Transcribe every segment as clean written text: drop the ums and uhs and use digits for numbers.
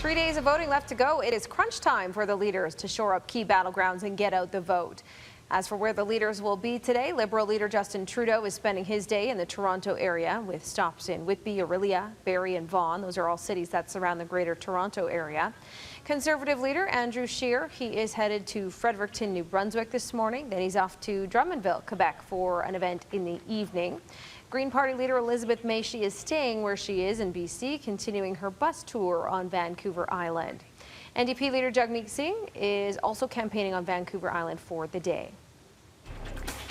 3 days of voting left to go. It is crunch time for the leaders to shore up key battlegrounds and get out the vote. As for where the leaders will be today, Liberal leader Justin Trudeau is spending his day in the Toronto area with stops in Whitby, Orillia, Barrie and Vaughan. Those are all cities that surround the Greater Toronto area. Conservative leader Andrew Scheer, he is headed to Fredericton, New Brunswick this morning. Then he's off to Drummondville, Quebec for an event in the evening. Green Party leader Elizabeth May, she is staying where she is in BC, continuing her bus tour on Vancouver Island. NDP leader Jagmeet Singh is also campaigning on Vancouver Island for the day.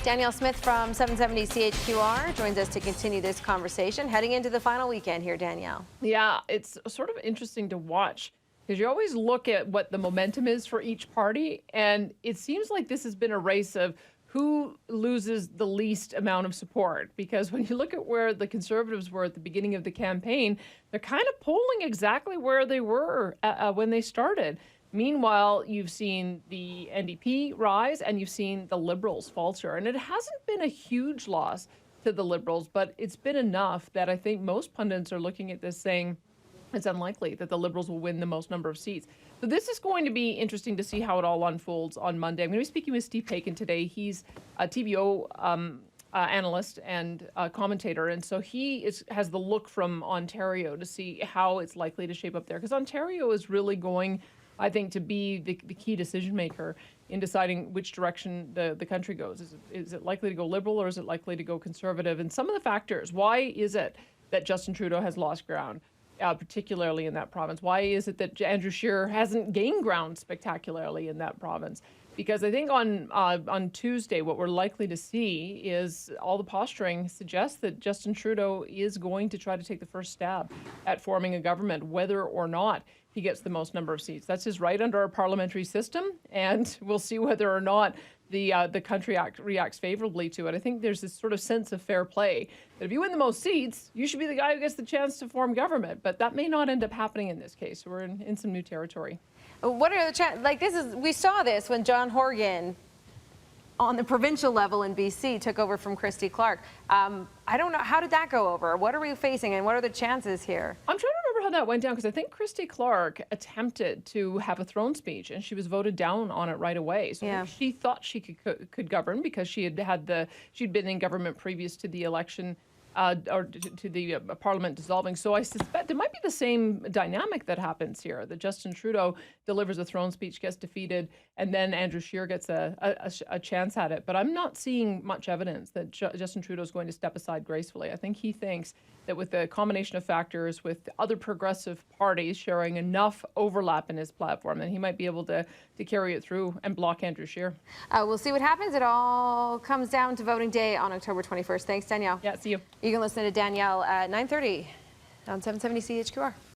Danielle Smith from 770 CHQR joins us to continue this conversation, heading into the final weekend here, Danielle. Yeah, it's sort of interesting to watch because you always look at what the momentum is for each party, and it seems like this has been a race of who loses the least amount of support, because when you look at where the Conservatives were at the beginning of the campaign, they're kind of polling exactly where they were when they started. Meanwhile, you've seen the NDP rise and you've seen the Liberals falter. And it hasn't been a huge loss to the Liberals, but it's been enough that I think most pundits are looking at this saying it's unlikely that the Liberals will win the most number of seats. So this is going to be interesting to see how it all unfolds on Monday. I'm going to be speaking with Steve Paikin today. He's a TVO analyst and commentator, and so he has the look from Ontario to see how it's likely to shape up there, because Ontario is really going, I think, to be the key decision maker in deciding which direction the country goes. Is it likely to go Liberal or is it likely to go Conservative? And some of the factors, why is it that Justin Trudeau has lost ground, particularly in that province? Why is it that Andrew Scheer hasn't gained ground spectacularly in that province? Because I think on Tuesday, what we're likely to see is all the posturing suggests that Justin Trudeau is going to try to take the first stab at forming a government, whether or not he gets the most number of seats. That's his right under our parliamentary system, and we'll see whether or not the country reacts favorably to it. I think there's this sort of sense of fair play that if you win the most seats, you should be the guy who gets the chance to form government. But that may not end up happening in this case. So we're in some new territory. What are the chances? Like, we saw this when John Horgan on the provincial level in BC took over from Christy Clark. I don't know, how did that go over? What are we facing and what are the chances here? I'm trying to remember how that went down, because I think Christy Clark attempted to have a throne speech and she was voted down on it right away. So yeah. I think she thought she could govern because she'd been in government previous to the election. Or to the parliament dissolving. So I suspect there might be the same dynamic that happens here, that Justin Trudeau delivers a throne speech, gets defeated, and then Andrew Scheer gets a chance at it. But I'm not seeing much evidence that Justin Trudeau is going to step aside gracefully. I think he thinks that with the combination of factors, with other progressive parties sharing enough overlap in his platform, that he might be able to carry it through and block Andrew Scheer. We'll see what happens. It all comes down to voting day on October 21st. Thanks, Danielle. Yeah, see you. You can listen to Danielle at 9:30 on 770 CHQR.